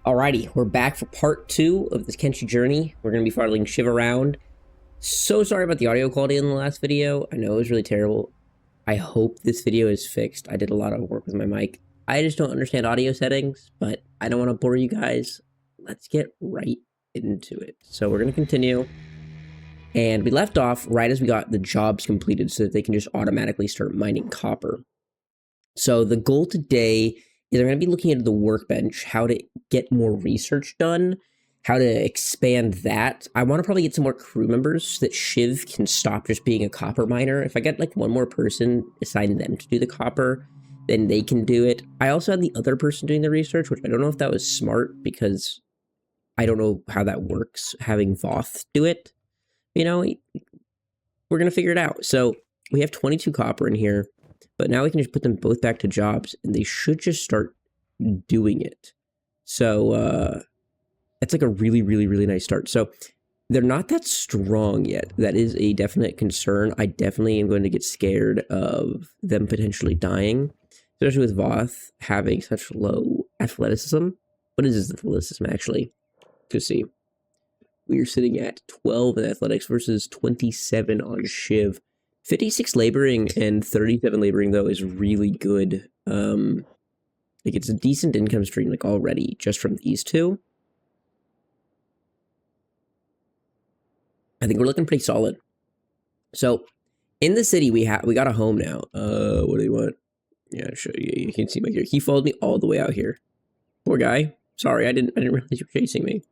Alrighty, we're back for part 2 of this Kenshi journey. We're going to be following Shiv around. So sorry about the audio quality in the last video. I know it was really terrible. I hope this video is fixed. I did a lot of work with my mic. I just don't understand audio settings, but I don't want to bore you guys. Let's get right into it. So we're going to continue. And we left off right as we got the jobs completed so that they can just automatically start mining copper. So the goal today is I'm going to be looking at the workbench, how to get more research done, how to expand that. I want to probably get some more crew members so that Shiv can stop just being a copper miner. If I get like one more person, assign them to do the copper, then they can do it. I also had the other person doing the research, which I don't know if that was smart because I don't know how that works, having Voth do it. You know, we're going to figure it out. So we have 22 copper in here. But now we can just put them both back to jobs, and they should just start doing it. So, that's like a really, really, really nice start. So, they're not that strong yet. That is a definite concern. I definitely am going to get scared of them potentially dying, especially with Voth having such low athleticism. What is his athleticism, actually? To see. We are sitting at 12 in athletics versus 27 on Shiv. 56 laboring and 37 laboring, though, is really good. Like, it's a decent income stream, like, already, just from these two. I think we're looking pretty solid. So, in the city, we got a home now. What do you want? Yeah, I'll show you. You can see my here. He followed me all the way out here. Poor guy. Sorry, I didn't realize you were chasing me.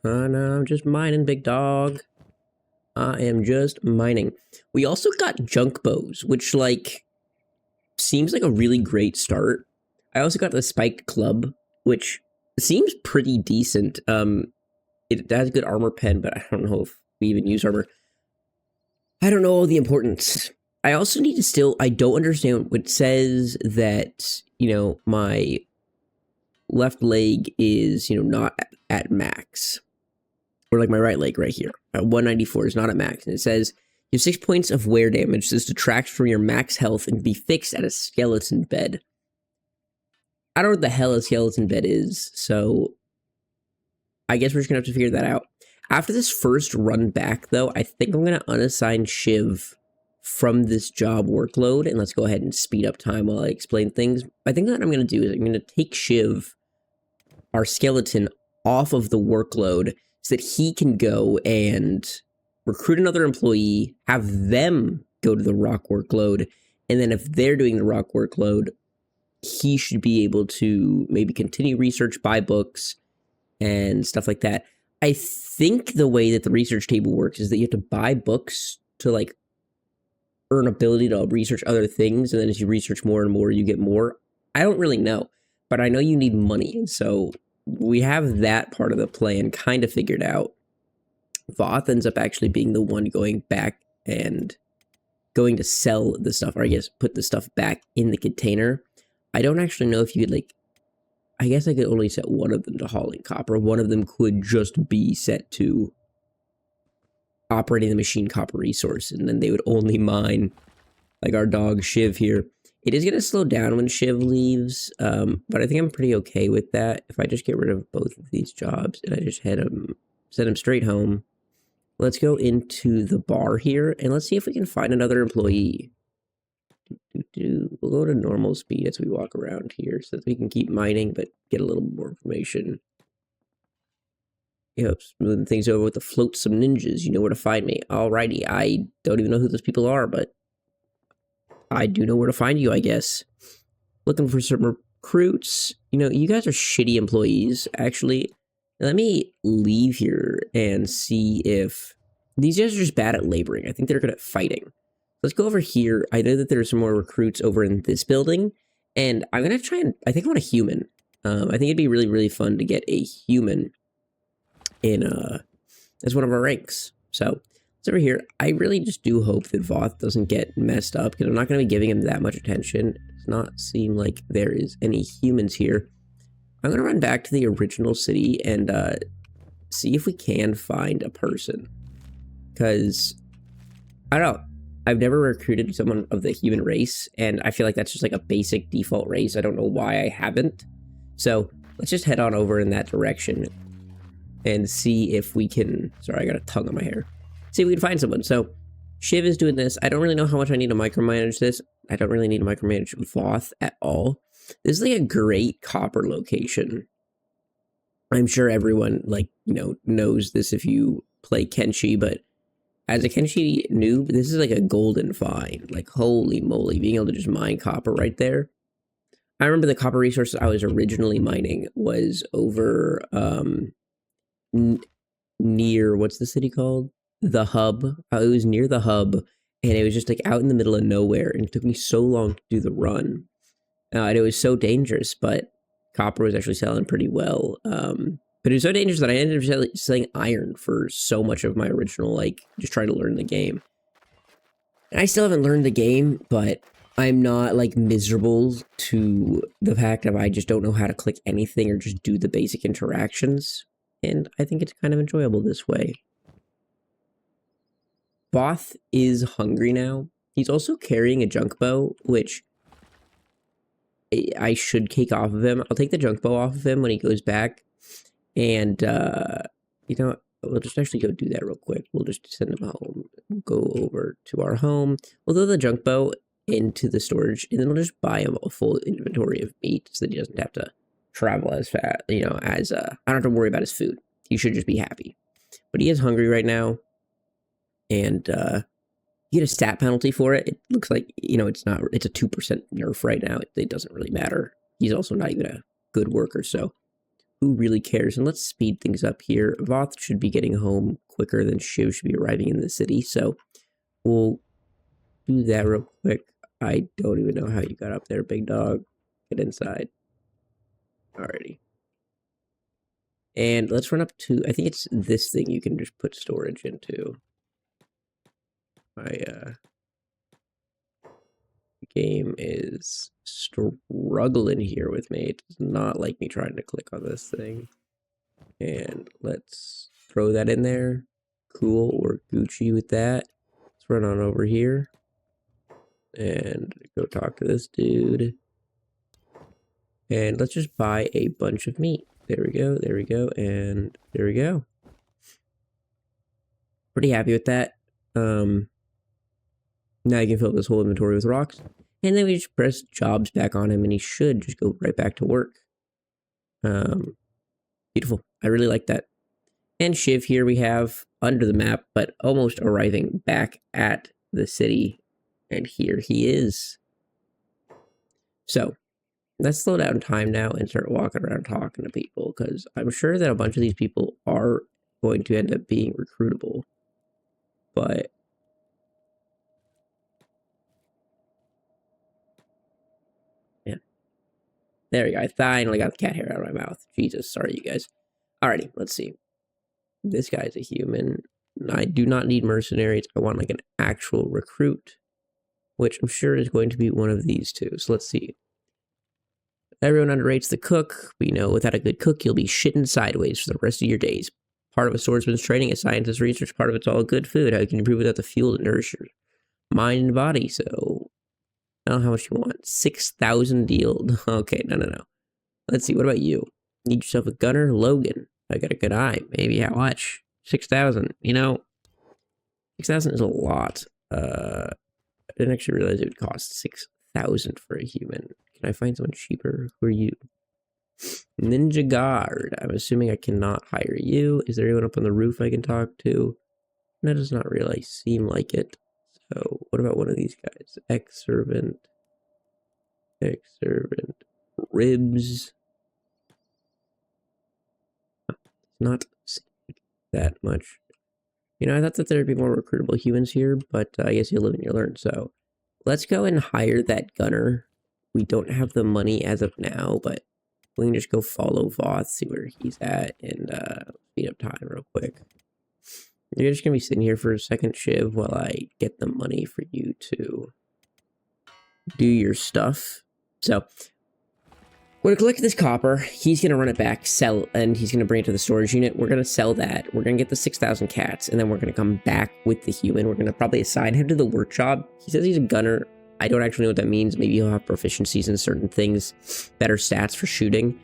No, I'm just mining, big dog. I am just mining. We also got junk bows, which, like, seems like a really great start. I also got the spiked club, which seems pretty decent. It has good armor pen, but I don't know if we even use armor. I don't know the importance. I also need to still, I don't understand what says that, you know, my left leg is, you know, not at max. Or like my right leg right here. 194 is not at max. And it says, you have 6 points of wear damage. This detracts from your max health and be fixed at a skeleton bed. I don't know what the hell a skeleton bed is. So I guess we're just going to have to figure that out. After this first run back, though, I think I'm going to unassign Shiv from this job workload. And let's go ahead and speed up time while I explain things. I think what I'm going to do is I'm going to take Shiv, our skeleton, off of the workload, so that he can go and recruit another employee, have them go to the rock workload, and then if they're doing the rock workload, he should be able to maybe continue research, buy books, and stuff like that. I think the way that the research table works is that you have to buy books to, like, earn ability to research other things, and then as you research more and more, you get more. I don't really know, but I know you need money, and so we have that part of the plan kind of figured out. Voth ends up actually being the one going back and going to sell the stuff, or I guess put the stuff back in the container. I don't actually know if you could, like, I guess I could only set one of them to hauling copper. One of them could just be set to operating the machine copper resource, and then they would only mine, like our dog Shiv here. It is going to slow down when Shiv leaves, but I think I'm pretty okay with that. If I just get rid of both of these jobs and I just send him straight home. Let's go into the bar here and let's see if we can find another employee. We'll go to normal speed as we walk around here so that we can keep mining but get a little more information. Yep, smoothing things over with the floatsome ninjas. You know where to find me. Alrighty, I don't even know who those people are, but I do know where to find you, I guess. Looking for some recruits. You know, you guys are shitty employees, actually. Let me leave here and see if these guys are just bad at laboring. I think they're good at fighting. Let's go over here. I know that there's some more recruits over in this building, and I'm going to try and, I think I want a human. I think it'd be really, really fun to get a human in, as one of our ranks. So, over here, I really just do hope that Voth doesn't get messed up, because I'm not going to be giving him that much attention. It does not seem like there is any humans here. I'm going to run back to the original city and see if we can find a person. Because, I don't know, I've never recruited someone of the human race, and I feel like that's just like a basic default race. I don't know why I haven't. So let's just head on over in that direction and see if we can... Sorry, I got a tongue on my hair. See if we can find someone. So, Shiv is doing this. I don't really know how much I need to micromanage this. I don't really need to micromanage Voth at all. This is like a great copper location. I'm sure everyone, like, you know, knows this if you play Kenshi, but as a Kenshi noob, this is like a golden find. Like, holy moly, being able to just mine copper right there. I remember the copper resources I was originally mining was over near, what's the city called? The Hub. It was near the Hub, and it was just like out in the middle of nowhere, and it took me so long to do the run. And it was so dangerous, but copper was actually selling pretty well. But it was so dangerous that I ended up selling iron for so much of my original, like, just trying to learn the game. And I still haven't learned the game, but I'm not, like, miserable to the fact that I just don't know how to click anything or just do the basic interactions. And I think it's kind of enjoyable this way. Voth is hungry now. He's also carrying a junk bow, which I should kick off of him. I'll take the junk bow off of him when he goes back. And, you know, we'll just actually go do that real quick. We'll just send him home. We'll go over to our home. We'll throw the junk bow into the storage, and then we'll just buy him a full inventory of meat so that he doesn't have to travel as fast, you know, as, I don't have to worry about his food. He should just be happy. But he is hungry right now. And, you get a stat penalty for it. It looks like, you know, it's a 2% nerf right now. It doesn't really matter. He's also not even a good worker, so who really cares? And let's speed things up here. Voth should be getting home quicker than Shiv should be arriving in the city, so we'll do that real quick. I don't even know how you got up there, big dog. Get inside. Alrighty. And let's run up to, I think it's this thing you can just put storage into. My game is struggling here with me. It does not like me trying to click on this thing. And let's throw that in there. Cool, we're Gucci with that. Let's run on over here and go talk to this dude. And let's just buy a bunch of meat. There we go, and there we go. Pretty happy with that. Now you can fill up this whole inventory with rocks. And then we just press jobs back on him, and he should just go right back to work. Beautiful. I really like that. And Shiv here we have under the map, but almost arriving back at the city. And here he is. So, let's slow down time now and start walking around talking to people, because I'm sure that a bunch of these people are going to end up being recruitable. But there we go. I finally got the cat hair out of my mouth. Jesus, sorry, you guys. Alrighty, let's see. This guy's a human. I do not need mercenaries. I want like an actual recruit, which I'm sure is going to be one of these two. So let's see. Everyone underrates the cook. We know without a good cook, you'll be shitting sideways for the rest of your days. Part of a swordsman's training, a scientist's research, part of it's all good food. How can you improve without the fuel to nourish your mind and body? So I don't know how much you want. 6,000 yield. Okay, no. Let's see, what about you? Need yourself a gunner? Logan. I got a good eye. Maybe how much? 6,000. You know, 6,000 is a lot. I didn't actually realize it would cost 6,000 for a human. Can I find someone cheaper? Who are you? Ninja Guard. I'm assuming I cannot hire you. Is there anyone up on the roof I can talk to? That does not really seem like it. So, what about one of these guys? Ex-servant. Ribs. Not that much. You know, I thought that there'd be more recruitable humans here, but I guess you live and you learn. So, let's go and hire that gunner. We don't have the money as of now, but we can just go follow Voth, see where he's at, and speed up time real quick. You're just going to be sitting here for a second, Shiv, while I get the money for you to do your stuff. So, we're going to collect this copper. He's going to run it back, sell, and he's going to bring it to the storage unit. We're going to sell that. We're going to get the 6,000 cats, and then we're going to come back with the human. We're going to probably assign him to the work job. He says he's a gunner. I don't actually know what that means. Maybe he'll have proficiencies in certain things, better stats for shooting.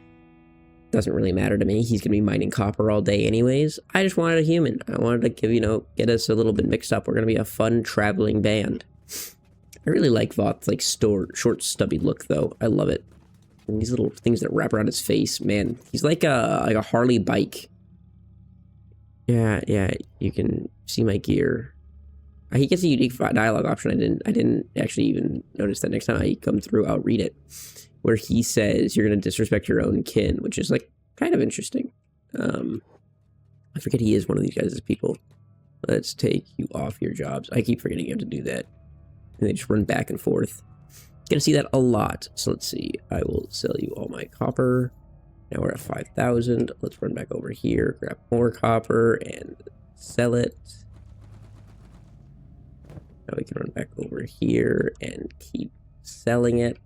doesn't really matter to me. He's going to be mining copper all day anyways. I just wanted a human. I wanted to give, get us a little bit mixed up. We're going to be a fun traveling band. I really like Voth's, like, short, stubby look, though. I love it. And these little things that wrap around his face, man. He's like a Harley bike. Yeah, you can see my gear. He gets a unique dialogue option. I didn't actually even notice that. Next time I come through, I'll read it. Where he says you're going to disrespect your own kin, which is, like, kind of interesting. I forget he is one of these guys' people. Let's take you off your jobs. I keep forgetting you have to do that. And they just run back and forth. Gonna see that a lot. So let's see. I will sell you all my copper. Now we're at 5,000. Let's run back over here, grab more copper, and sell it. Now we can run back over here and keep selling it.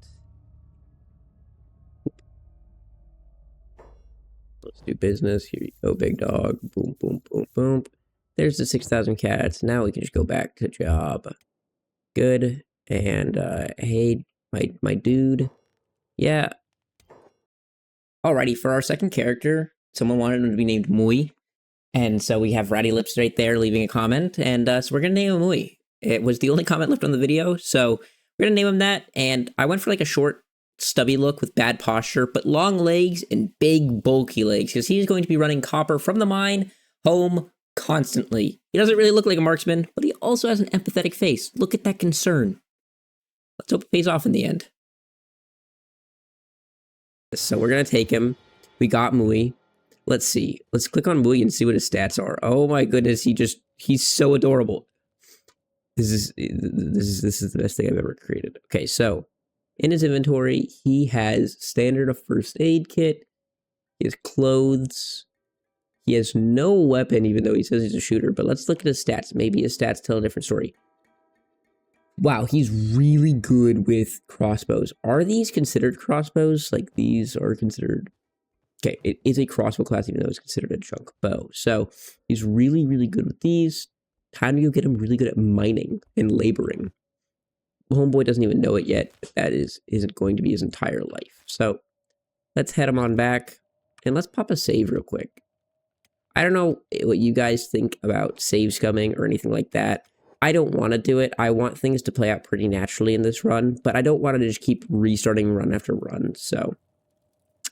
Let's do business. Here you go, big dog. Boom, boom, boom, boom. There's the 6,000 cats. Now we can just go back to job. Good. And, hey, my dude. Yeah. Alrighty, for our second character, someone wanted him to be named Mui. And so we have Ratty Lips right there leaving a comment. And so we're going to name him Mui. It was the only comment left on the video. So we're going to name him that. And I went for like a short, stubby look with bad posture, but long legs and big, bulky legs. Because he's going to be running copper from the mine home constantly. He doesn't really look like a marksman, but he also has an empathetic face. Look at that concern. Let's hope it pays off in the end. So we're going to take him. We got Mui. Let's see. Let's click on Mui and see what his stats are. Oh my goodness, he's so adorable. This is the best thing I've ever created. Okay, so in his inventory, he has standard of first aid kit. He has clothes. He has no weapon, even though he says he's a shooter. But let's look at his stats. Maybe his stats tell a different story. Wow, he's really good with crossbows. Are these considered crossbows? Like, these are considered... Okay, it is a crossbow class, even though it's considered a junk bow. So, he's really, really good with these. How do you get him really good at mining and laboring? Homeboy doesn't even know it yet. That isn't going to be his entire life. So, let's head him on back. And let's pop a save real quick. I don't know what you guys think about save scumming or anything like that. I don't want to do it. I want things to play out pretty naturally in this run, but I don't want to just keep restarting run after run. So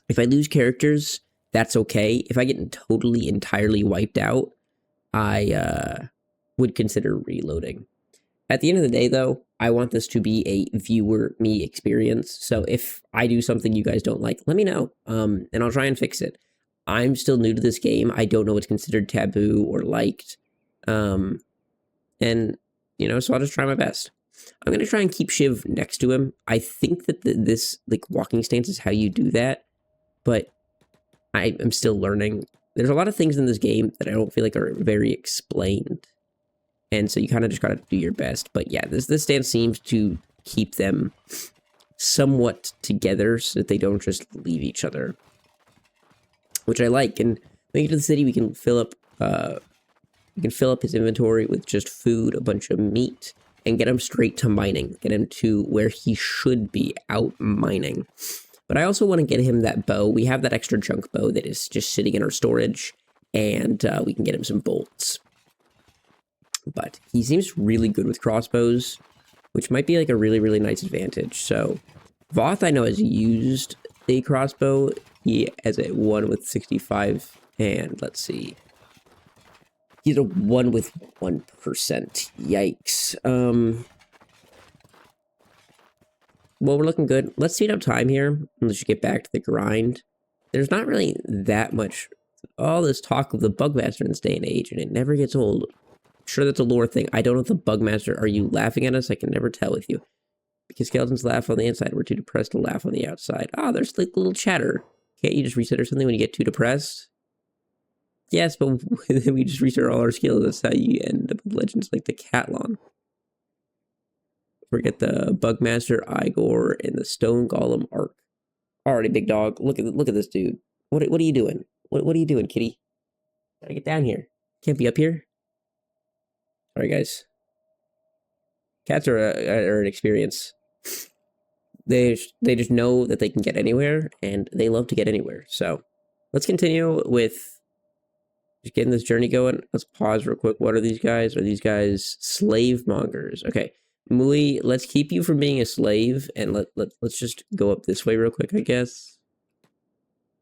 if I lose characters, that's okay. If I get totally, entirely wiped out, I would consider reloading. At the end of the day, though, I want this to be a viewer me experience. So if I do something you guys don't like, let me know, and I'll try and fix it. I'm still new to this game. I don't know what's considered taboo or liked. And, so I'll just try my best. I'm going to try and keep Shiv next to him. I think that this, like, walking stance is how you do that. But I am still learning. There's a lot of things in this game that I don't feel like are very explained. And so you kind of just got to do your best. But yeah, this stance seems to keep them somewhat together so that they don't just leave each other. Which I like. And when we get to the city, we can fill up... We can fill up his inventory with just food, a bunch of meat, and get him straight to mining. Get him to where he should be, out mining. But I also want to get him that bow. We have that extra junk bow that is just sitting in our storage, and we can get him some bolts. But he seems really good with crossbows, which might be like a really, really nice advantage. So Voth, I know, has used a crossbow. He has a 1 with 65, and let's see. He's a 1 with 1%. Yikes. Well, we're looking good. Let's speed up time here. Let's just get back to the grind. There's not really that much... all this talk of the Bugmaster in this day and age, and it never gets old. I'm sure that's a lore thing. I don't know if the Bugmaster... Are you laughing at us? I can never tell with you. Because skeletons laugh on the inside. We're too depressed to laugh on the outside. Ah, there's like little chatter. Can't you just reset or something when you get too depressed? Yes, but then we just restart all our skills. That's how you end up with legends like the Catlon. Forget the Bugmaster, Igor, and the Stone Golem arc. Alrighty, big dog. Look at this dude. What are you doing? What are you doing, kitty? Gotta get down here. Can't be up here. Alright, guys. Cats are an experience. They just know that they can get anywhere, and they love to get anywhere. So let's continue with just getting this journey going. Let's pause real quick. What are these guys? Are these guys slave mongers? Okay, Mui, let's keep you from being a slave, and let's just go up this way real quick, I guess.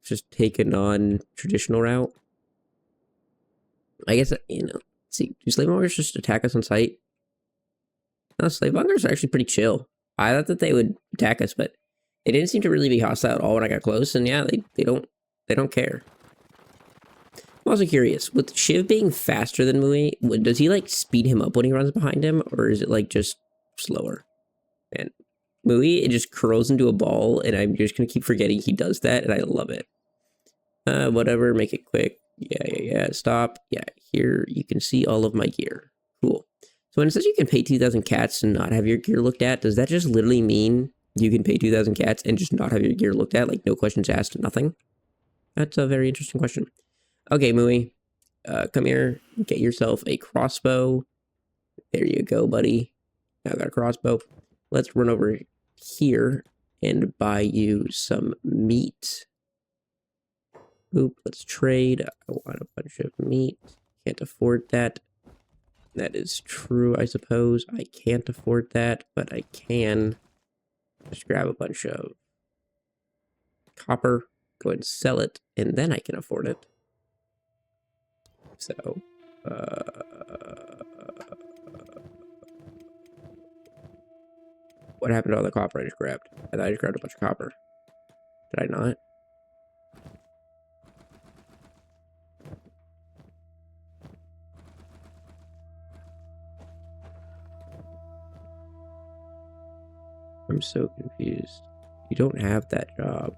Just take a non-traditional route. I guess, you know, see, do slave mongers just attack us on sight? No, slave mongers are actually pretty chill. I thought that they would attack us, but they didn't seem to really be hostile at all when I got close, and yeah, they don't care. I'm also curious, with Shiv being faster than Mui, does he like speed him up when he runs behind him, or is it like just slower? And Mui, it just curls into a ball, and I'm just gonna keep forgetting he does that, and I love it. Whatever, make it quick. Yeah, stop. Yeah, here you can see all of my gear. Cool. So when it says you can pay 2,000 cats and not have your gear looked at, does that just literally mean you can pay 2,000 cats and just not have your gear looked at? Like, no questions asked, nothing? That's a very interesting question. Okay, Mui, come here, get yourself a crossbow. There you go, buddy. Now I got a crossbow. Let's run over here and buy you some meat. Oop, let's trade. I want a bunch of meat. Can't afford that. That is true, I suppose. I can't afford that, but I can just grab a bunch of copper, go ahead and sell it, and then I can afford it. So, what happened to all the copper I just grabbed? I thought I just grabbed a bunch of copper. Did I not? I'm so confused. You don't have that job.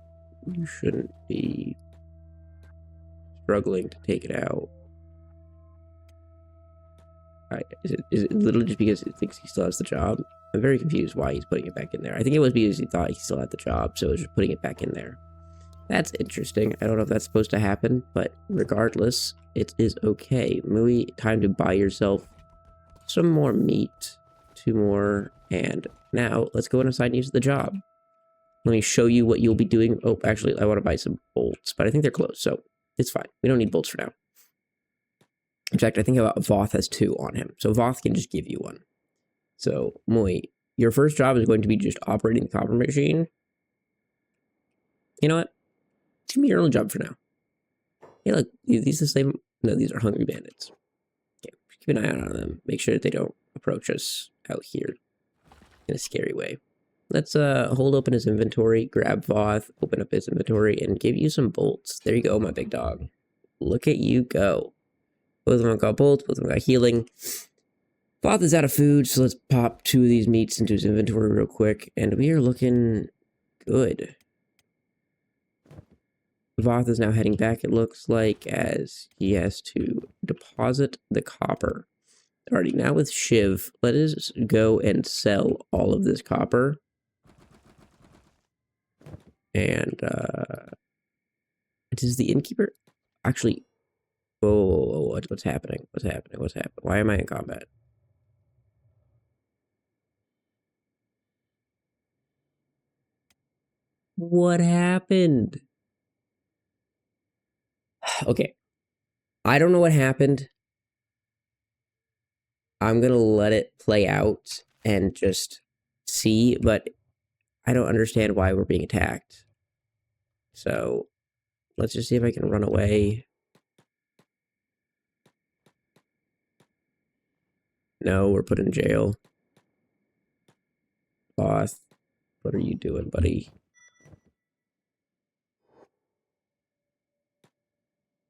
You shouldn't be struggling to take it out. Is it literally just because he thinks he still has the job? I'm very confused why he's putting it back in there. I think it was because he thought he still had the job, so it was just putting it back in there. That's interesting. I don't know if that's supposed to happen, but regardless, it is okay. Mui, time to buy yourself some more meat. 2 more, and now let's go and assign you to the job. Let me show you what you'll be doing. Oh, actually, I want to buy some bolts, but I think they're closed, so it's fine. We don't need bolts for now. In fact, I think Voth has 2 on him, so Voth can just give you 1. So, Mui, your first job is going to be just operating the copper machine. You know what? Give me your own job for now. Hey, look, these are the same. No, these are hungry bandits. Okay, keep an eye out on them. Make sure that they don't approach us out here in a scary way. Let's hold open his inventory, grab Voth, open up his inventory, and give you some bolts. There you go, my big dog. Look at you go. Both of them got bolts, both of them got healing. Voth is out of food, so let's pop 2 of these meats into his inventory real quick, and we are looking good. Voth is now heading back, it looks like, as he has to deposit the copper. Alrighty, now with Shiv, let us go and sell all of this copper. And, does the innkeeper actually... Whoa, what's happening? What's happening? Why am I in combat? What happened? Okay. I don't know what happened. I'm gonna let it play out and just see, but I don't understand why we're being attacked. So, let's just see if I can run away. No, we're put in jail. Boss, what are you doing, buddy?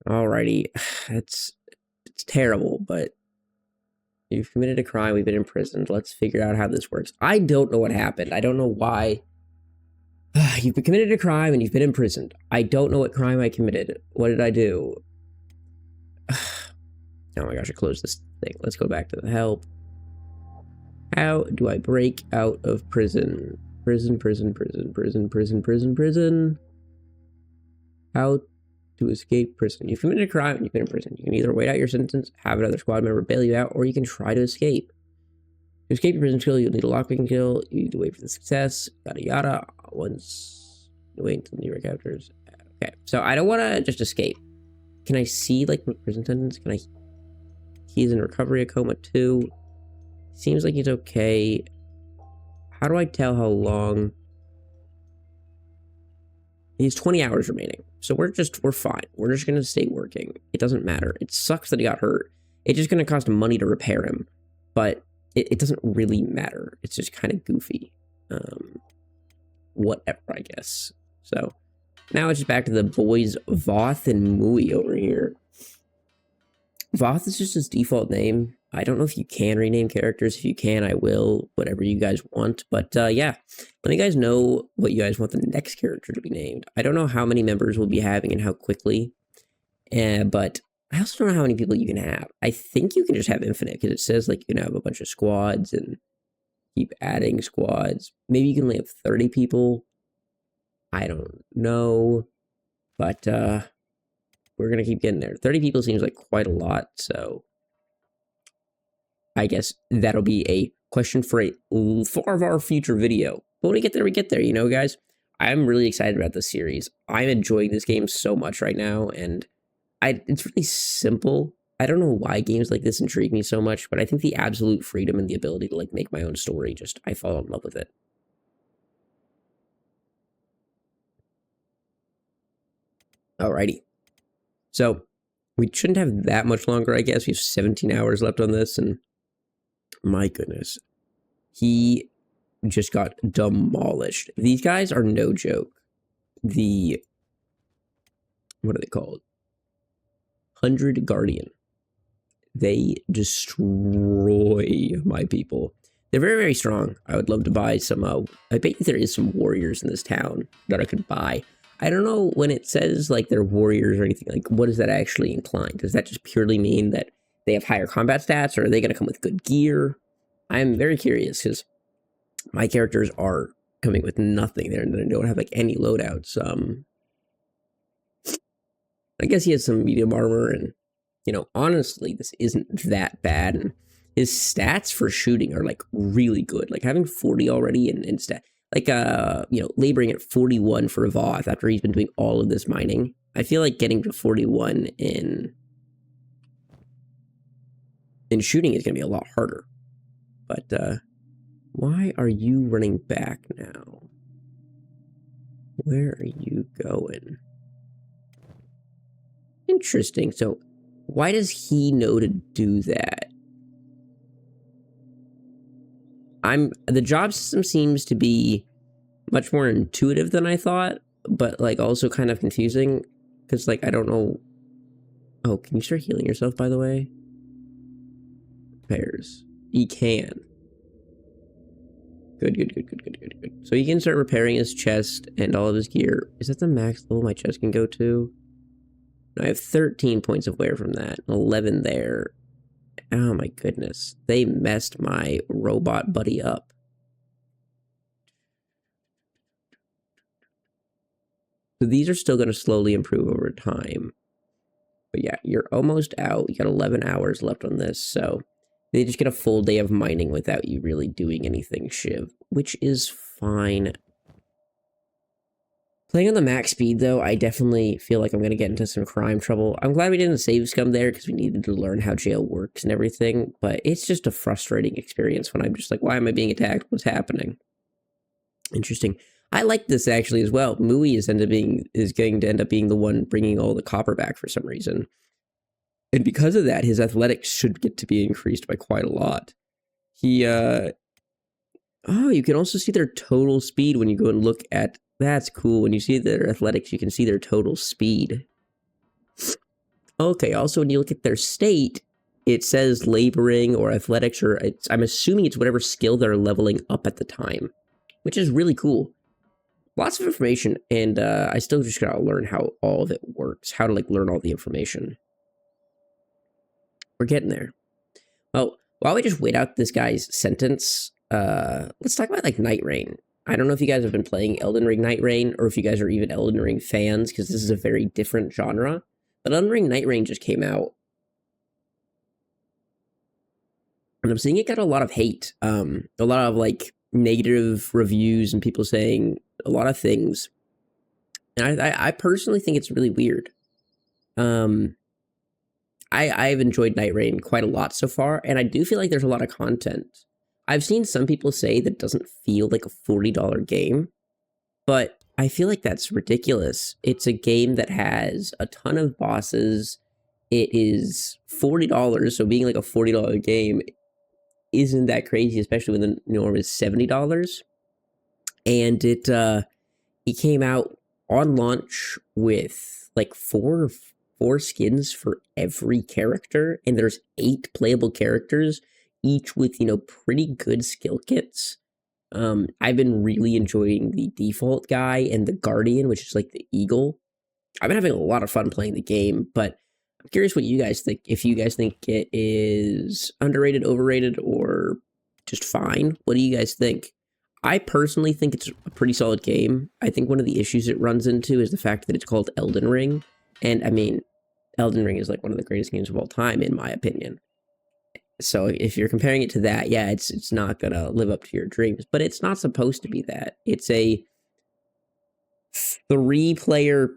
Alrighty, it's terrible, but you've committed a crime, we've been imprisoned. Let's figure out how this works. I don't know what happened. I don't know why. You've committed a crime and you've been imprisoned. I don't know what crime I committed. What did I do? Oh my gosh, I closed this thing. Let's go back to the help. How do I break out of prison? Prison. How to escape prison. You've committed a crime and you've been in prison. You can either wait out your sentence, have another squad member bail you out, or you can try to escape. To escape your prison kill, you'll need a lockpicking kill. You need to wait for the success. Yada yada. Once you wait until the new captures. Okay, so I don't want to just escape. Can I see, like, prison sentence? Can I... He's in recovery, a coma 2. Seems like he's okay. How do I tell how long? He's 20 hours remaining. So we're fine. We're just going to stay working. It doesn't matter. It sucks that he got hurt. It's just going to cost money to repair him. But it doesn't really matter. It's just kind of goofy. Whatever, I guess. So now it's just back to the boys Voth and Mui over here. Voth is just his default name. I don't know if you can rename characters. If you can, I will. Whatever you guys want. But yeah, let me guys know what you guys want the next character to be named. I don't know how many members we'll be having and how quickly. But I also don't know how many people you can have. I think you can just have infinite because it says like you can have a bunch of squads and keep adding squads. Maybe you can only have 30 people. I don't know. But we're going to keep getting there. 30 people seems like quite a lot, so I guess that'll be a question for a far future video. But when we get there, you know, guys. I'm really excited about this series. I'm enjoying this game so much right now, and it's really simple. I don't know why games like this intrigue me so much, but I think the absolute freedom and the ability to like make my own story, I fall in love with it. Alrighty. So we shouldn't have that much longer, I guess. We have 17 hours left on this, and my goodness, he just got demolished. These guys are no joke. What are they called? 100 Guardian. They destroy my people. They're very strong. I would love to buy some. I bet you there is some warriors in this town that I could buy. I don't know when it says like they're warriors or anything. Like, what does that actually imply? Does that just purely mean that they have higher combat stats, or are they going to come with good gear? I'm very curious because my characters are coming with nothing there, and they don't have like any loadouts. I guess he has some medium armor, and you know, honestly, this isn't that bad. And his stats for shooting are like really good. Like having 40 already in stat, like you know, laboring at 41 for Voth after he's been doing all of this mining. I feel like getting to 41 in shooting is gonna be a lot harder. But why are you running back now? Where are you going? Interesting. So why does he know to do that? The job system seems to be much more intuitive than I thought, but like also kind of confusing because like I don't know. Oh, can you start healing yourself, by the way? Repairs. He can. Good. So he can start repairing his chest and all of his gear. Is that the max level my chest can go to? No, I have 13 points of wear from that. 11 there. Oh my goodness. They messed my robot buddy up. So these are still going to slowly improve over time. But yeah, you're almost out. You got 11 hours left on this, so they just get a full day of mining without you really doing anything, Shiv, which is fine. Playing on the max speed, though, I definitely feel like I'm going to get into some crime trouble. I'm glad we didn't save scum there because we needed to learn how jail works and everything, but it's just a frustrating experience when I'm just like, why am I being attacked? What's happening? Interesting. I like this actually as well. Mui is going to end up being the one bringing all the copper back for some reason. And because of that, his athletics should get to be increased by quite a lot. Oh, you can also see their total speed when you go and look at... That's cool. When you see their athletics, you can see their total speed. Okay, also when you look at their state, it says laboring or athletics, or I'm assuming it's whatever skill they're leveling up at the time, which is really cool. Lots of information, and I still just gotta learn how all of it works, how to like learn all the information. We're getting there. Well, while we just wait out this guy's sentence, let's talk about like Night Rain. I don't know if you guys have been playing Elden Ring Night Rain, or if you guys are even Elden Ring fans, because this is a very different genre. But Elden Ring Night Rain just came out. And I'm seeing it got a lot of hate. A lot of like negative reviews and people saying a lot of things. And I personally think it's really weird. I've enjoyed Night Rain quite a lot so far, and I do feel like there's a lot of content. I've seen some people say that it doesn't feel like a $40 game, but I feel like that's ridiculous. It's a game that has a ton of bosses. It is $40, so being like a $40 game isn't that crazy, especially when the norm is $70. And it came out on launch with like four skins for every character, and there's 8 playable characters, each with, you know, pretty good skill kits. I've been really enjoying the default guy and the Guardian, which is like the eagle. I've been having a lot of fun playing the game, but I'm curious what you guys think. If you guys think it is underrated, overrated, or just fine, what do you guys think? I personally think it's a pretty solid game. I think one of the issues it runs into is the fact that it's called Elden Ring. And I mean, Elden Ring is like one of the greatest games of all time, in my opinion. So if you're comparing it to that, yeah, it's not gonna live up to your dreams, but it's not supposed to be that. It's a 3-player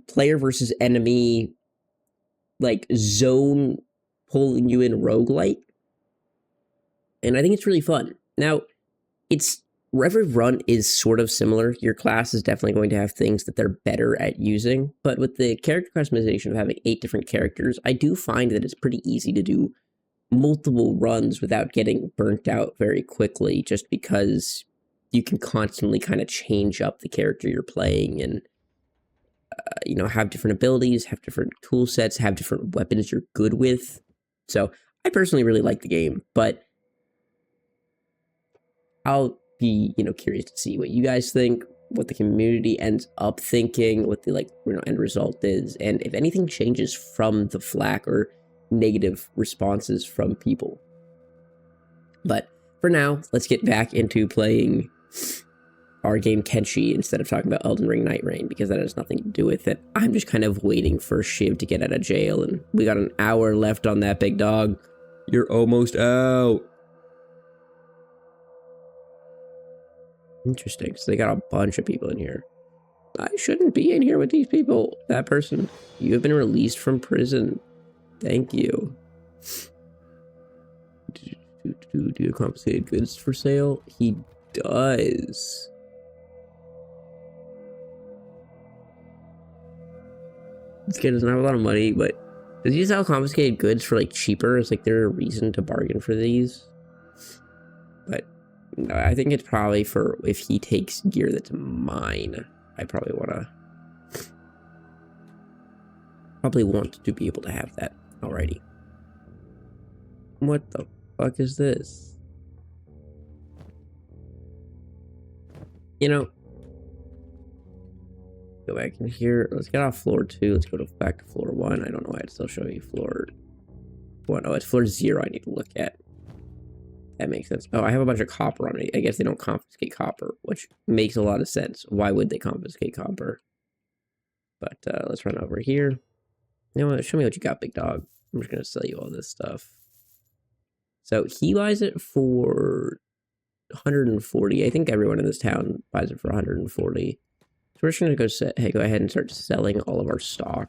player versus enemy, like, zone pulling you in roguelite. And I think it's really fun. Now, every run is sort of similar. Your class is definitely going to have things that they're better at using, but with the character customization of having 8 different characters, I do find that it's pretty easy to do multiple runs without getting burnt out very quickly, just because you can constantly kind of change up the character you're playing and you know, have different abilities, have different tool sets, have different weapons you're good with. So I personally really like the game, but I'll be, you know, curious to see what you guys think, what the community ends up thinking, what the, like, you know, end result is, and if anything changes from the flack or negative responses from people. But for now, let's get back into playing our game Kenshi instead of talking about Elden Ring Night Rain, because that has nothing to do with it. I'm just kind of waiting for Shiv to get out of jail, and we got an hour left on that big dog. You're almost out. Interesting, so they got a bunch of people in here. I shouldn't be in here with these people. That person, you have been released from prison. Thank you. Do you have confiscated goods for sale? He does. This kid doesn't have a lot of money, but does he sell confiscated goods for like cheaper? Is like there a reason to bargain for these? But no, I think it's probably for if he takes gear that's mine. I probably want to be able to have that. Alrighty. What the fuck is this? You know, go back in here. Let's get off floor 2. Let's go back to floor 1. I don't know why it's still showing you floor 1. Oh, it's floor 0 I need to look at. That makes sense. Oh, I have a bunch of copper on me. I guess they don't confiscate copper, which makes a lot of sense. Why would they confiscate copper? But let's run over here. You know what? Show me what you got, big dog. I'm just going to sell you all this stuff. So he buys it for 140. I think everyone in this town buys it for 140. So we're just going to go ahead and start selling all of our stock.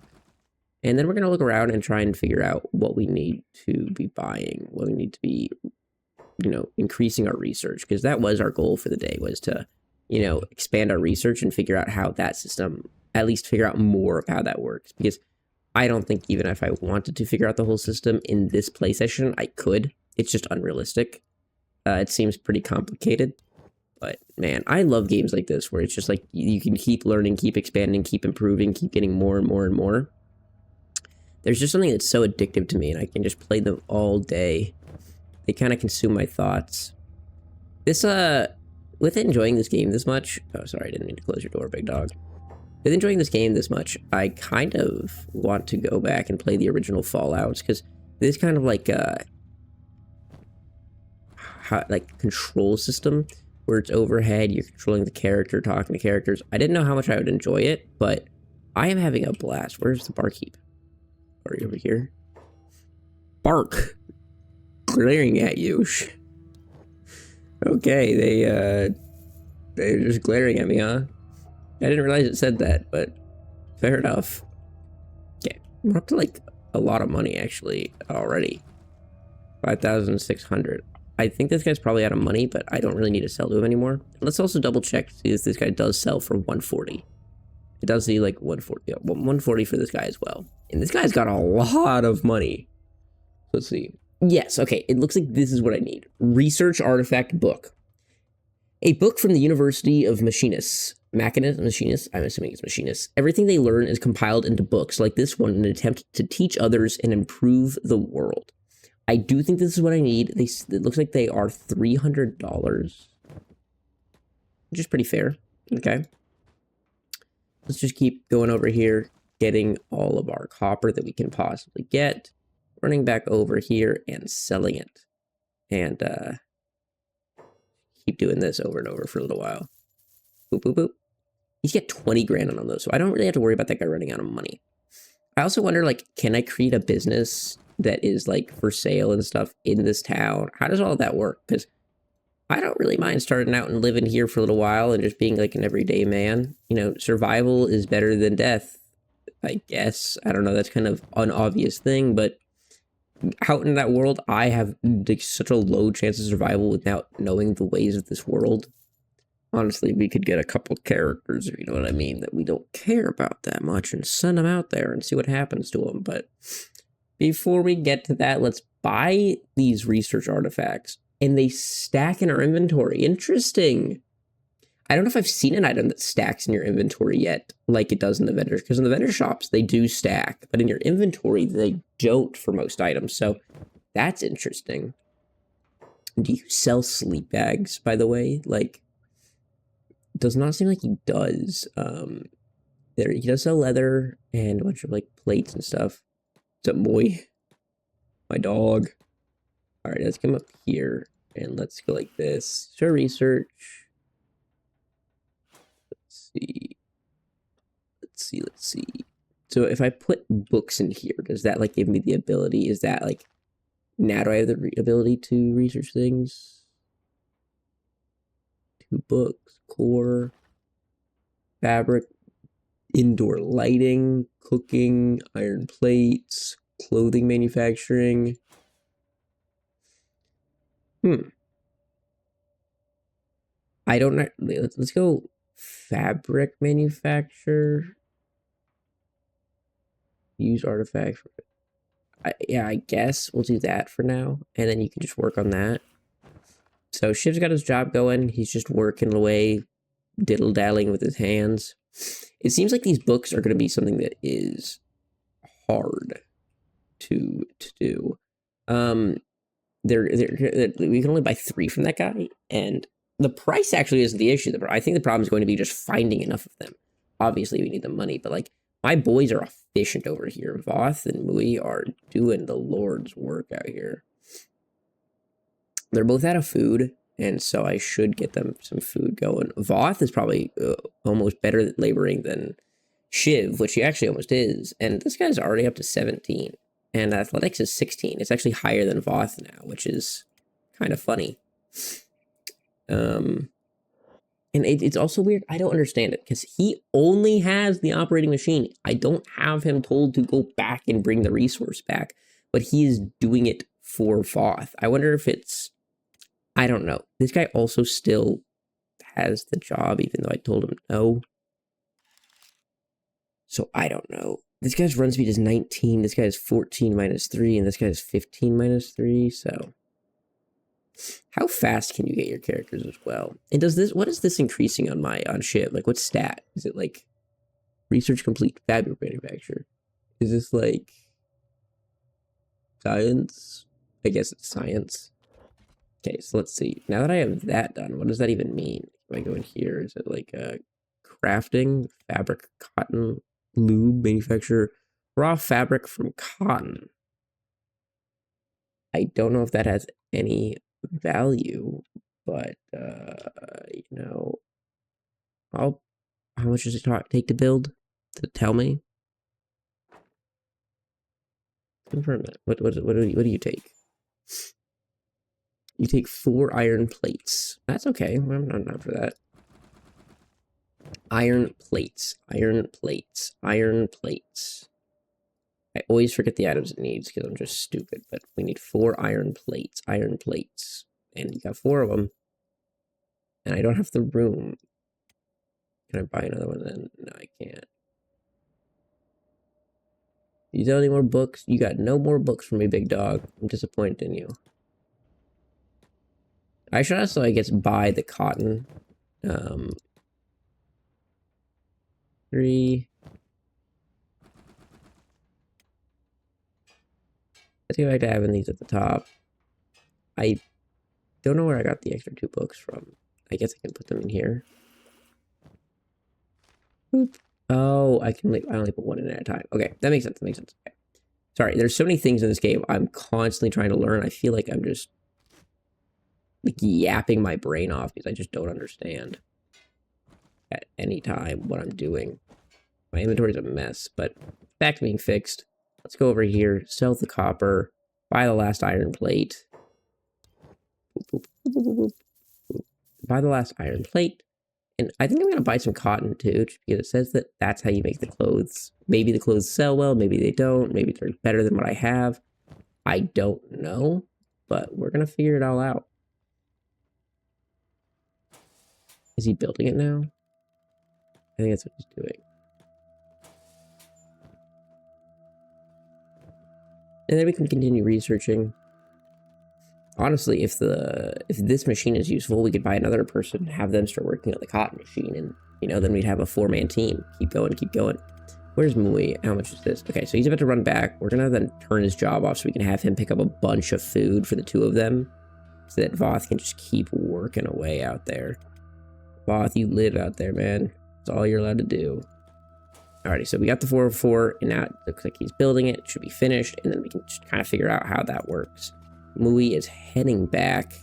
And then we're going to look around and try and figure out what we need to be buying, what we need to be, you know, increasing our research. Because that was our goal for the day, was to, you know, expand our research and figure out how that system, at least figure out more of how that works. Because I don't think even if I wanted to figure out the whole system in this play session, I could. It's just unrealistic. It seems pretty complicated. But man, I love games like this where it's just like you can keep learning, keep expanding, keep improving, keep getting more and more and more. There's just something that's so addictive to me, and I can just play them all day. They kind of consume my thoughts. With enjoying this game this much, oh, sorry, I didn't mean to close your door, big dog. With enjoying this game this much, I kind of want to go back and play the original Fallouts, because this kind of like control system where it's overhead, you're controlling the character, talking to characters. I didn't know how much I would enjoy it, but I am having a blast. Where's the barkeep? Are you over here? Bark! Glaring at you. Okay, they're just glaring at me, huh? I didn't realize it said that, but fair enough. Okay, we're up to like a lot of money actually already. 5,600. I think this guy's probably out of money, but I don't really need to sell to him anymore. Let's also double check to see if this guy does sell for 140. It does see like 140. Yeah, 140 for this guy as well. And this guy's got a lot of money. Let's see. Yes, okay. It looks like this is what I need. Research artifact book. A book from the University of Machinists. Machinists? I'm assuming it's Machinists. Everything they learn is compiled into books like this one in an attempt to teach others and improve the world. I do think this is what I need. It looks like they are $300, which is pretty fair. Okay. Let's just keep going over here, getting all of our copper that we can possibly get, running back over here and selling it. And keep doing this over and over for a little while. Boop, boop, boop. He's got 20 grand on him though, so I don't really have to worry about that guy running out of money. I also wonder, like, can I create a business that is like for sale and stuff in this town? How does all of that work? Because I don't really mind starting out and living here for a little while and just being like an everyday man. You know, survival is better than death, I guess. I don't know, that's kind of an obvious thing, but out in that world, I have like such a low chance of survival without knowing the ways of this world. Honestly, we could get a couple characters, if you know what I mean, that we don't care about that much and send them out there and see what happens to them. But before we get to that, let's buy these research artifacts. And they stack in our inventory. Interesting. I don't know if I've seen an item that stacks in your inventory yet, like it does in the vendors. Because in the vendor shops, they do stack. But in your inventory, they don't for most items. So that's interesting. Do you sell sleep bags, by the way? Like, it does not seem like he does. He does sell leather and a bunch of like plates and stuff. What's up, boy? My dog. All right, let's come up here and let's go like this. Show research. Let's see. So if I put books in here, does that like give me the ability? Is that like, now do I have the ability to research things? 2 books, core, fabric, indoor lighting, cooking, iron plates, clothing manufacturing. I don't know. Let's go fabric manufacture. Use artifact. Yeah, I guess we'll do that for now. And then you can just work on that. So Shiv's got his job going. He's just working away, diddle-daddling with his hands. It seems like these books are going to be something that is hard to do. We can only buy 3 from that guy, and the price actually isn't the issue. I think the problem is going to be just finding enough of them. Obviously, we need the money, but like, my boys are efficient over here. Voth and Mui are doing the Lord's work out here. They're both out of food, and so I should get them some food going. Voth is probably almost better at laboring than Shiv, which he actually almost is. And this guy's already up to 17. And athletics is 16. It's actually higher than Voth now, which is kind of funny. And it's also weird. I don't understand it, because he only has the operating machine. I don't have him told to go back and bring the resource back, but he is doing it for Voth. I wonder if it's, I don't know. This guy also still has the job, even though I told him no. So I don't know. This guy's run speed is 19. This guy is 14 minus 3, and this guy is 15 minus 3. So how fast can you get your characters as well? And does this, what is this increasing on Shiv? Like, what stat? Is it like research complete, fabric manufacture? Is this like science? I guess it's science. Okay, so let's see. Now that I have that done, what does that even mean? If I go in here, is it like crafting, fabric, cotton, lube, manufacture, raw fabric from cotton? I don't know if that has any value, but you know, how much does it take to build? To tell me. Confirm that. What do you take? You take 4 iron plates. That's okay. I'm not for that. Iron plates, iron plates, iron plates. I always forget the items it needs because I'm just stupid, but we need 4 iron plates, and you got 4 of them, and I don't have the room. Can I buy another one then? No, I can't. You got any more books? You got no more books for me, big dog. I'm disappointed in you. I should also, I guess, buy the cotton. 3. Let's go back to having these at the top. I don't know where I got the extra 2 books from. I guess I can put them in here. Boop. Oh, I only put 1 in at a time. Okay, that makes sense. Okay. Sorry, there's so many things in this game I'm constantly trying to learn. I feel like I'm just like yapping my brain off because I just don't understand at any time what I'm doing. My inventory's a mess, but back to being fixed. Let's go over here, sell the copper, buy the last iron plate. Boop, boop, boop, boop, boop. Buy the last iron plate. And I think I'm going to buy some cotton too, just because it says that that's how you make the clothes. Maybe the clothes sell well, maybe they don't, maybe they're better than what I have. I don't know, but we're going to figure it all out. Is he building it now? I think that's what he's doing. And then we can continue researching. Honestly, if this machine is useful, we could buy another person, have them start working on the cotton machine, and then we'd have a 4-man team. Keep going. Where's Mui? How much is this? Okay, so he's about to run back. We're gonna then turn his job off so we can have him pick up a bunch of food for the 2 of them, so that Voth can just keep working away out there. Voth, you live out there, man. That's all you're allowed to do. Alrighty, so we got the 404, and now it looks like he's building it. It should be finished, and then we can just kind of figure out how that works. Mui is heading back.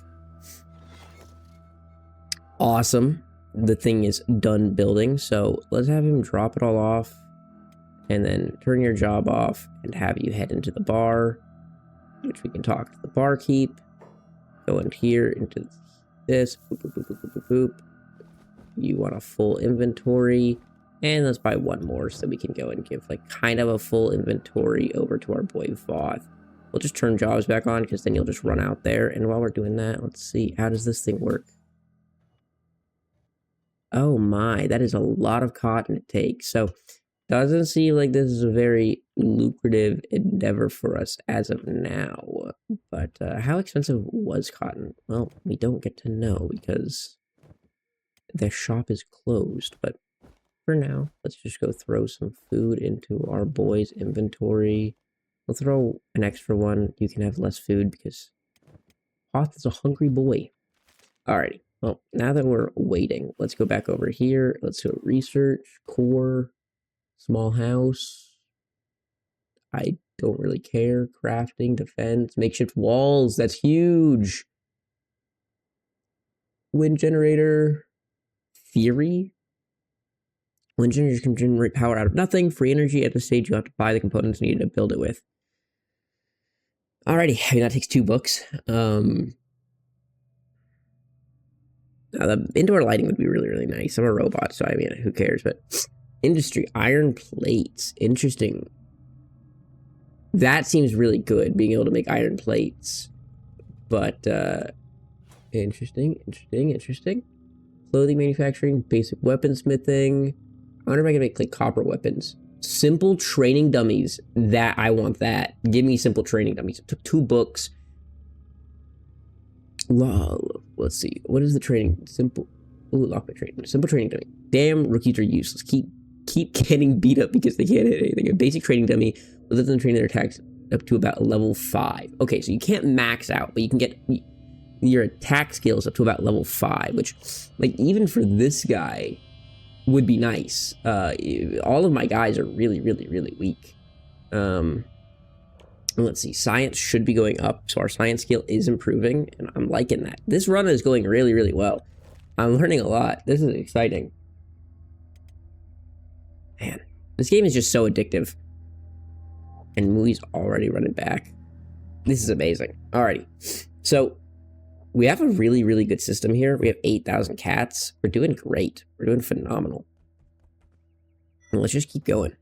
Awesome. The thing is done building, so let's have him drop it all off and then turn your job off and have you head into the bar, which we can talk to the barkeep. Go in here into this. Boop, boop, boop, boop, boop, boop, boop. You want a full inventory, and let's buy 1 more so we can go and give like kind of a full inventory over to our boy Voth. We'll just turn jobs back on because then you'll just run out there. And while we're doing that, let's see. How does this thing work? Oh my, that is a lot of cotton to take. So doesn't seem like this is a very lucrative endeavor for us as of now. But how expensive was cotton? Well, we don't get to know because the shop is closed. But for now, let's just go throw some food into our boy's inventory. We'll throw an extra one. You can have less food because Hoth is a hungry boy. Alrighty. Well, now that we're waiting, let's go back over here. Let's go research, core, small house. I don't really care. Crafting, defense, makeshift walls. That's huge. Wind generator. Theory. Wind generators can generate power out of nothing. Free energy at this stage. You have to buy the components needed to build it with. Alrighty, I mean, that takes 2 books. Now the indoor lighting would be really, really nice. I'm a robot, so I mean, who cares? But industry, iron plates, interesting. That seems really good, being able to make iron plates. But, interesting. Clothing manufacturing, basic weaponsmithing. I wonder if I can make, like, copper weapons. Simple training dummies. That, I want that. Give me simple training dummies. It took 2 books. Let's see. What is the training? Simple. Ooh, lockpick training. Simple training dummy. Damn, rookies are useless. Keep getting beat up because they can't hit anything. A basic training dummy will let them train their attacks up to about level 5. Okay, so you can't max out, but you can get your attack skills up to about level 5, which, like, even for this guy would be nice. All of my guys are really, really, really weak. Let's see, science should be going up, so our science skill is improving, and I'm liking that. This run is going really, really well. I'm learning a lot. This is exciting. Man, this game is just so addictive. And Mui's already running back. This is amazing. Alrighty, so we have a really, really good system here. We have 8,000 cats. We're doing great. We're doing phenomenal. And let's just keep going.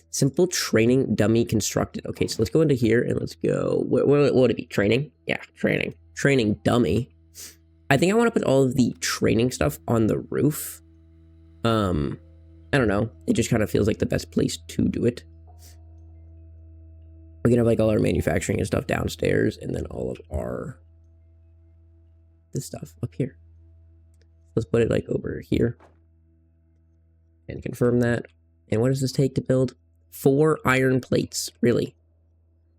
Simple training dummy constructed. Okay, so let's go into here and let's go. What would it be? Training? Yeah, training. Training dummy. I think I want to put all of the training stuff on the roof. I don't know. It just kind of feels like the best place to do it. We're gonna have like all our manufacturing and stuff downstairs, and then all of our this stuff up here. Let's put it like over here and confirm that. And what does this take to build? 4 iron plates, really?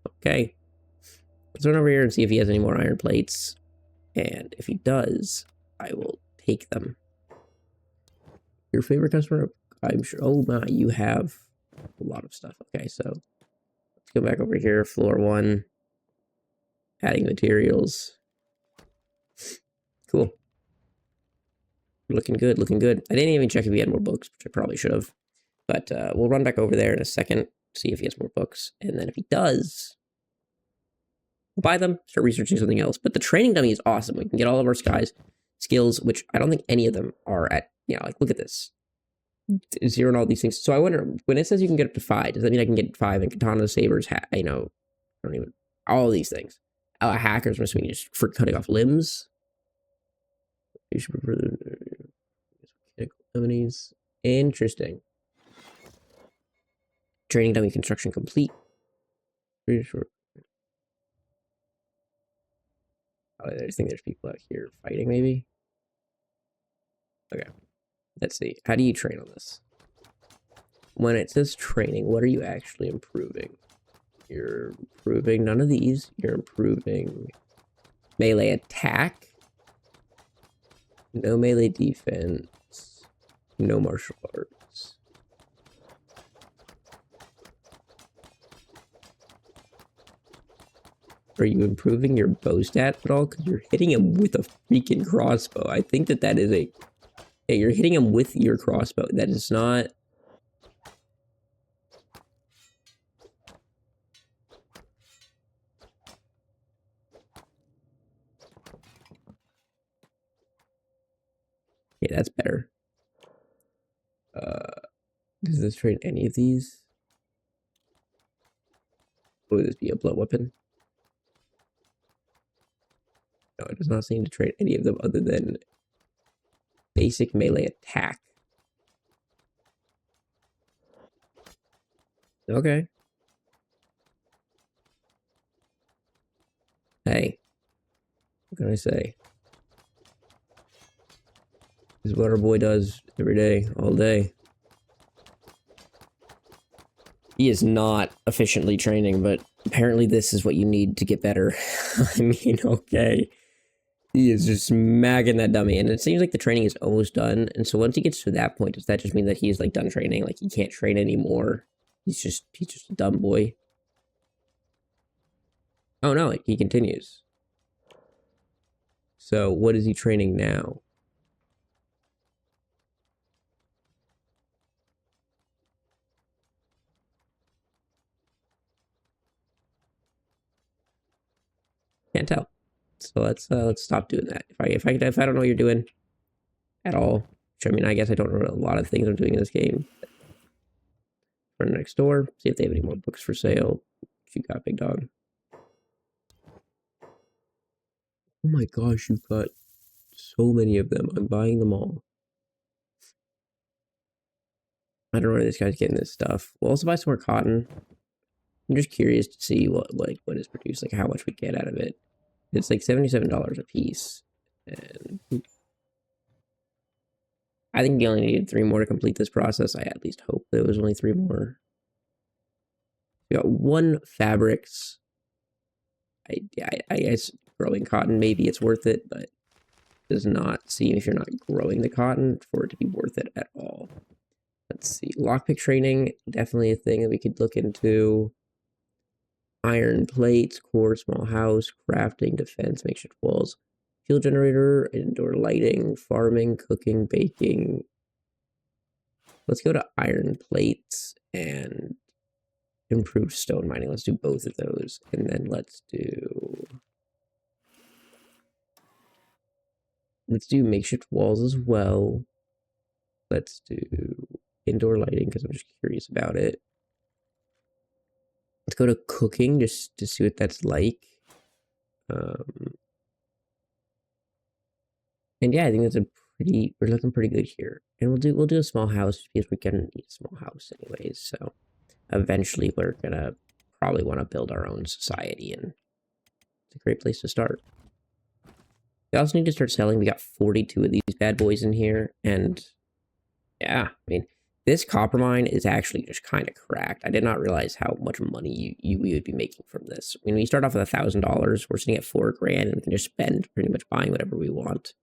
Okay. Let's run over here and see if he has any more iron plates. And if he does, I will take them. Your favorite customer? I'm sure. Oh my, you have a lot of stuff. Okay, so let's go back over here. Floor 1. Adding materials. Cool. Looking good, looking good. I didn't even check if he had more books, which I probably should have. But we'll run back over there in a second, see if he has more books. And then if he does, we'll buy them, start researching something else. But the training dummy is awesome. We can get all of our skills, which I don't think any of them are at, like, look at this. 0 and all these things. So I wonder, when it says you can get up to 5, does that mean I can get 5 in katana, sabers, I don't even, all these things. Hackers, I'm assuming just for cutting off limbs. You should prefer the enemies. Interesting. Training dummy construction complete. Pretty sure. Oh, I think there's people out here fighting, maybe. Okay. Let's see. How do you train on this? When it says training, what are you actually improving? You're improving none of these. You're improving melee attack. No melee defense. No martial arts. Are you improving your bow stat at all? Because you're hitting him with a freaking crossbow. I think that is a... Yeah, you're hitting him with your crossbow. That is not... Yeah, that's better. Does this train any of these? Would this be a blow weapon? No, it does not seem to train any of them other than basic melee attack. Okay. Hey. What can I say? This is what our boy does every day, all day. He is not efficiently training, but apparently this is what you need to get better. I mean, okay. He is just smacking that dummy, and it seems like the training is almost done. And so once he gets to that point, does that just mean that he's like done training? Like he can't train anymore? He's just a dumb boy. Oh no, he continues. So what is he training now? Can't tell. So let's stop doing that. If I don't know what you're doing at all, which I mean, I guess I don't know a lot of things I'm doing in this game. Run next door, see if they have any more books for sale. What you got, big dog? Oh my gosh, you've got so many of them. I'm buying them all. I don't know where this guy's getting this stuff. We'll also buy some more cotton. I'm just curious to see what is produced, like how much we get out of it. It's like $77 a piece. And I think you only needed 3 more to complete this process. I at least hope there was only 3 more. We got 1 fabrics. I guess growing cotton, maybe it's worth it, but does not seem, if you're not growing the cotton, for it to be worth it at all. Let's see. Lockpick training, definitely a thing that we could look into. Iron plates, core, small house, crafting, defense, makeshift walls, fuel generator, indoor lighting, farming, cooking, baking. Let's go to iron plates and improved stone mining. Let's do both of those. And then let's do makeshift walls as well. Let's do indoor lighting because I'm just curious about it. Let's go to cooking just to see what that's like. And yeah, I think that's we're looking pretty good here. And we'll do a small house because we're gonna need a small house anyways. So eventually we're gonna probably want to build our own society, and it's a great place to start. We also need to start selling. We got 42 of these bad boys in here, and yeah, I mean, this copper mine is actually just kind of cracked. I did not realize how much money we would be making from this. I mean, we start off with $1,000. We're sitting at $4,000, and we can just spend pretty much buying whatever we want.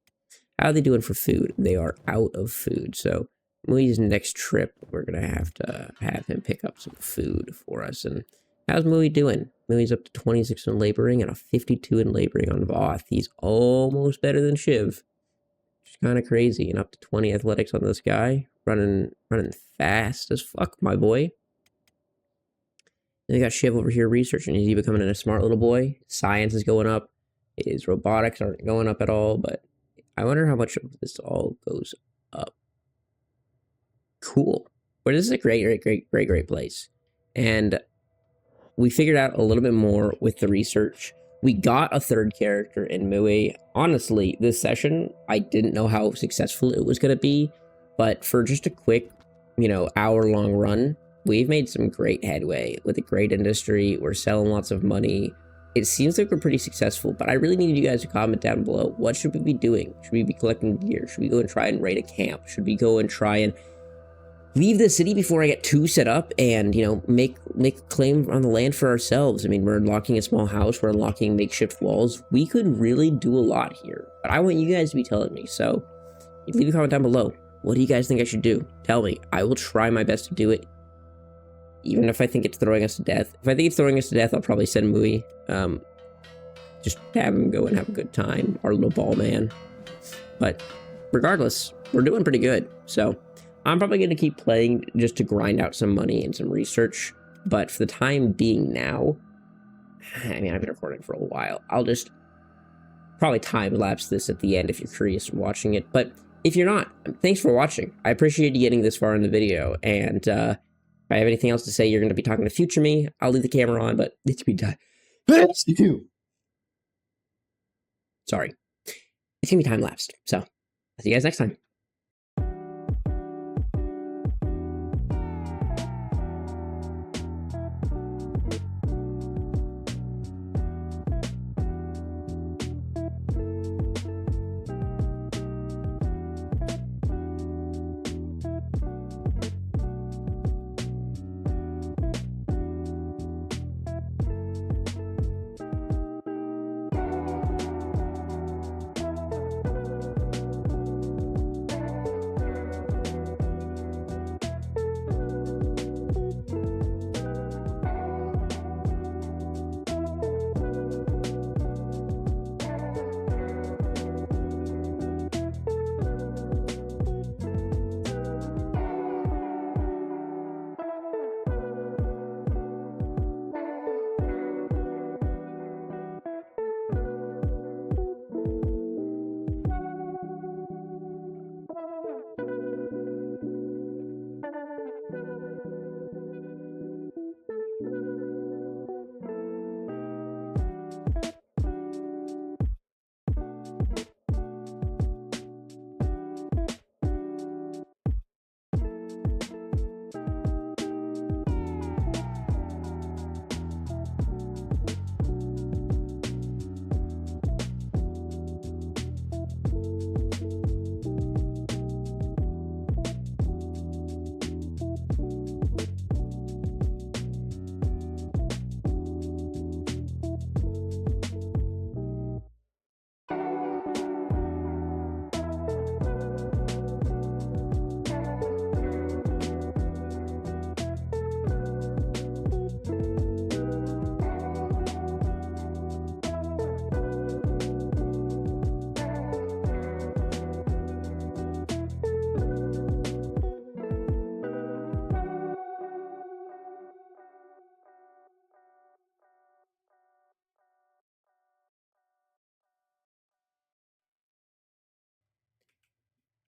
How are they doing for food? They are out of food. So Mui's next trip, we're gonna have to have him pick up some food for us. And how's Mui doing? Mui's up to 26 in laboring and a 52 in laboring on Voth. He's almost better than Shiv. Which is kind of crazy. And up to 20 athletics on this guy. Running fast as fuck, my boy. Then we got Shiv over here researching. Is he becoming a smart little boy? Science is going up. His robotics aren't going up at all, but I wonder how much of this all goes up. Cool. But this is a great place. And we figured out a little bit more with the research. We got a third character in Mui. Honestly, this session, I didn't know how successful it was going to be. But for just a quick, hour-long run, we've made some great headway with a great industry. We're selling lots of money. It seems like we're pretty successful, but I really need you guys to comment down below. What should we be doing? Should we be collecting gear? Should we go and try and raid a camp? Should we go and try and leave the city before I get too set up and, make a claim on the land for ourselves? I mean, we're unlocking a small house. We're unlocking makeshift walls. We could really do a lot here, but I want you guys to be telling me. So leave a comment down below. What do you guys think I should do? Tell me. I will try my best to do it, even if I think it's throwing us to death. If I think it's throwing us to death, I'll probably send Mui. Just have him go and have a good time, our little ball man. But regardless, we're doing pretty good. So I'm probably going to keep playing just to grind out some money and some research. But for the time being now, I mean, I've been recording for a while. I'll just probably time-lapse this at the end if you're curious in watching it. But if you're not, thanks for watching. I appreciate you getting this far in the video. And if I have anything else to say, you're going to be talking to future me. I'll leave the camera on, but it's be done. Sorry. It's going to be time-lapsed. So, I'll see you guys next time.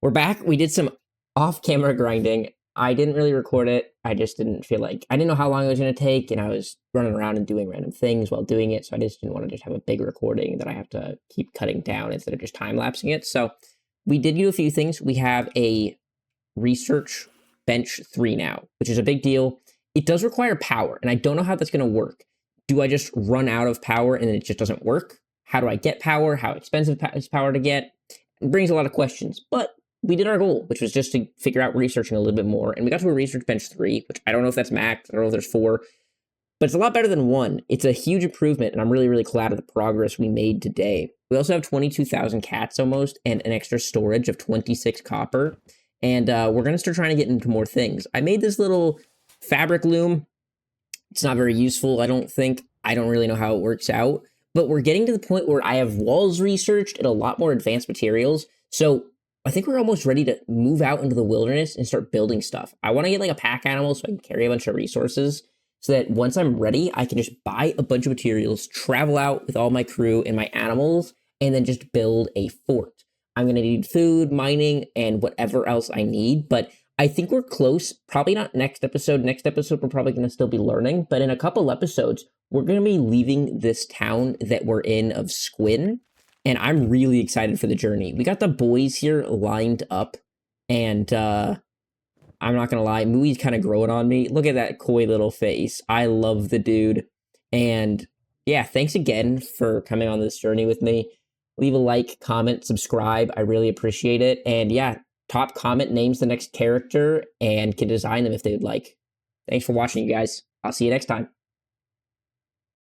We're back. We did some off-camera grinding. I didn't really record it. I just didn't feel like, I didn't know how long it was going to take, and I was running around and doing random things while doing it, so I just didn't want to just have a big recording that I have to keep cutting down instead of just time-lapsing it. So we did do a few things. We have a research bench 3 now, which is a big deal. It does require power, and I don't know how that's going to work. Do I just run out of power and then it just doesn't work? How do I get power? How expensive is power to get? It brings a lot of questions, but we did our goal, which was just to figure out researching a little bit more. And we got to a research bench 3, which I don't know if that's max. I don't know if there's 4, but it's a lot better than 1. It's a huge improvement, and I'm really, really glad of the progress we made today. We also have 22,000 cats almost, and an extra storage of 26 copper. And we're going to start trying to get into more things. I made this little fabric loom. It's not very useful, I don't think. I don't really know how it works out. But we're getting to the point where I have walls researched and a lot more advanced materials. So I think we're almost ready to move out into the wilderness and start building stuff. I want to get like a pack animal so I can carry a bunch of resources, so that once I'm ready, I can just buy a bunch of materials, travel out with all my crew and my animals, and then just build a fort. I'm going to need food, mining, and whatever else I need, but I think we're close. Probably not next episode. Next episode, we're probably going to still be learning, but in a couple episodes, we're going to be leaving this town that we're in of Squin, and I'm really excited for the journey. We got the boys here lined up, and I'm not going to lie, Mui's kind of growing on me. Look at that coy little face. I love the dude. And yeah, thanks again for coming on this journey with me. Leave a like, comment, subscribe. I really appreciate it. And yeah, top comment names the next character and can design them if they would like. Thanks for watching, you guys. I'll see you next time.